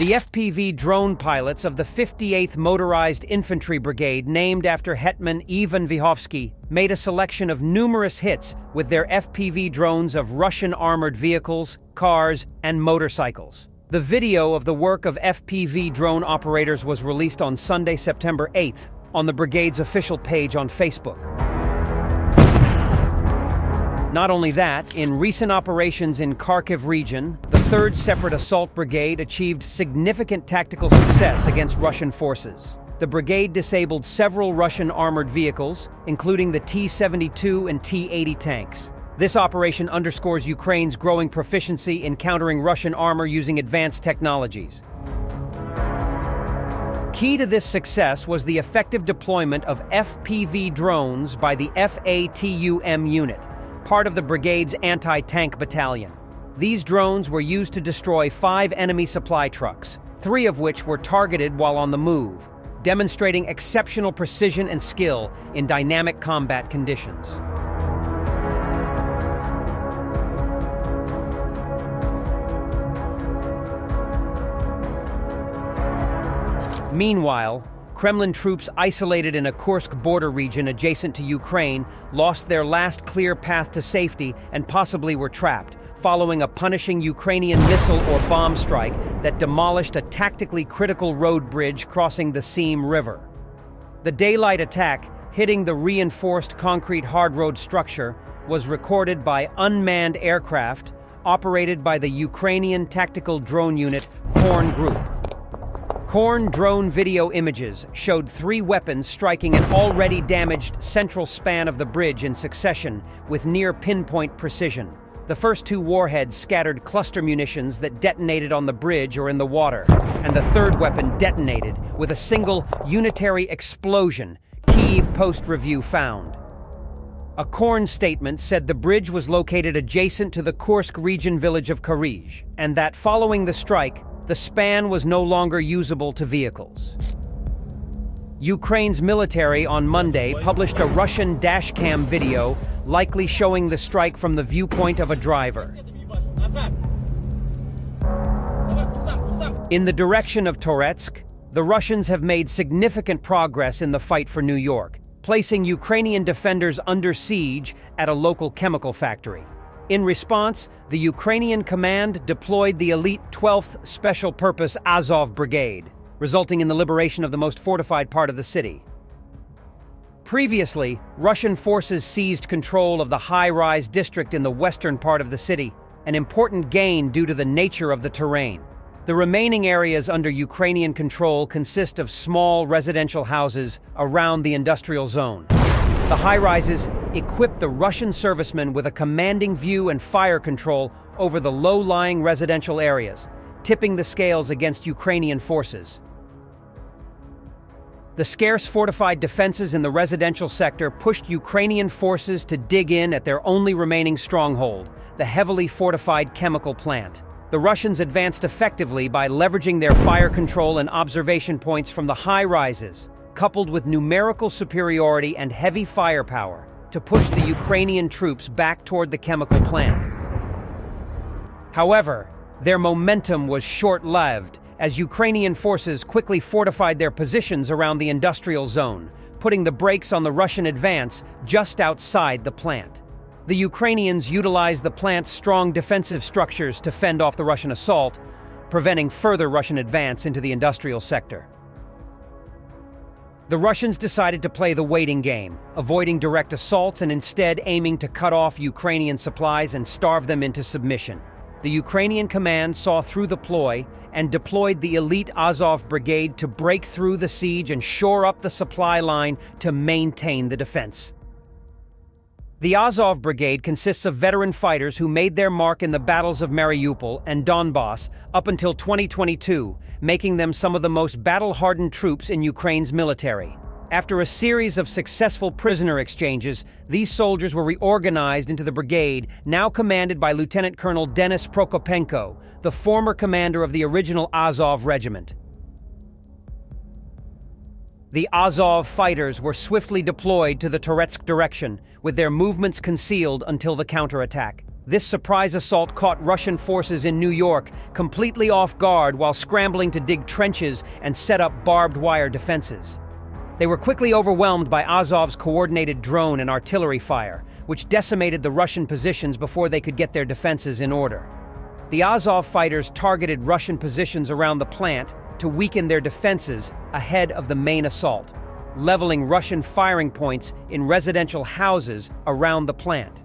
The FPV drone pilots of the 58th Motorized Infantry Brigade, named after Hetman Ivan Vyhovsky, made a selection of numerous hits with their FPV drones of Russian armored vehicles, cars, and motorcycles. The video of the work of FPV drone operators was released on Sunday, September 8th, on the brigade's official page on Facebook. Not only that, in recent operations in Kharkiv region, the 3rd Separate Assault Brigade achieved significant tactical success against Russian forces. The brigade disabled several Russian armored vehicles, including the T-72 and T-80 tanks. This operation underscores Ukraine's growing proficiency in countering Russian armor using advanced technologies. Key to this success was the effective deployment of FPV drones by the FATUM unit, part of the brigade's anti-tank battalion. These drones were used to destroy 5 enemy supply trucks, 3 of which were targeted while on the move, demonstrating exceptional precision and skill in dynamic combat conditions. Meanwhile, Kremlin troops isolated in a Kursk border region adjacent to Ukraine lost their last clear path to safety and possibly were trapped, following a punishing Ukrainian missile or bomb strike that demolished a tactically critical road bridge crossing the Seym River. The daylight attack, hitting the reinforced concrete hard road structure, was recorded by unmanned aircraft operated by the Ukrainian tactical drone unit Korn Group. Korn drone video images showed 3 weapons striking an already damaged central span of the bridge in succession with near-pinpoint precision. The first 2 warheads scattered cluster munitions that detonated on the bridge or in the water, and the 3rd weapon detonated with a single unitary explosion, Kyiv Post-Review found. A Korn statement said the bridge was located adjacent to the Kursk region village of Karij, and that following the strike, the span was no longer usable to vehicles. Ukraine's military on Monday published a Russian dashcam video, likely showing the strike from the viewpoint of a driver. In the direction of Toretsk, the Russians have made significant progress in the fight for New York, placing Ukrainian defenders under siege at a local chemical factory. In response, the Ukrainian command deployed the elite 12th Special Purpose Azov Brigade, resulting in the liberation of the most fortified part of the city. Previously, Russian forces seized control of the high-rise district in the western part of the city, an important gain due to the nature of the terrain. The remaining areas under Ukrainian control consist of small residential houses around the industrial zone. The high-rises equipped the Russian servicemen with a commanding view and fire control over the low-lying residential areas, tipping the scales against Ukrainian forces. The scarce fortified defenses in the residential sector pushed Ukrainian forces to dig in at their only remaining stronghold, the heavily fortified chemical plant. The Russians advanced effectively by leveraging their fire control and observation points from the high-rises, coupled with numerical superiority and heavy firepower, to push the Ukrainian troops back toward the chemical plant. However, their momentum was short-lived, as Ukrainian forces quickly fortified their positions around the industrial zone, putting the brakes on the Russian advance just outside the plant. The Ukrainians utilized the plant's strong defensive structures to fend off the Russian assault, preventing further Russian advance into the industrial sector. The Russians decided to play the waiting game, avoiding direct assaults and instead aiming to cut off Ukrainian supplies and starve them into submission. The Ukrainian command saw through the ploy and deployed the elite Azov Brigade to break through the siege and shore up the supply line to maintain the defense. The Azov Brigade consists of veteran fighters who made their mark in the battles of Mariupol and Donbass up until 2022, making them some of the most battle-hardened troops in Ukraine's military. After a series of successful prisoner exchanges, these soldiers were reorganized into the brigade, now commanded by Lieutenant Colonel Denis Prokopenko, the former commander of the original Azov Regiment. The Azov fighters were swiftly deployed to the Toretsk direction, with their movements concealed until the counterattack. This surprise assault caught Russian forces in New York completely off guard while scrambling to dig trenches and set up barbed wire defenses. They were quickly overwhelmed by Azov's coordinated drone and artillery fire, which decimated the Russian positions before they could get their defenses in order. The Azov fighters targeted Russian positions around the plant to weaken their defenses ahead of the main assault, leveling Russian firing points in residential houses around the plant.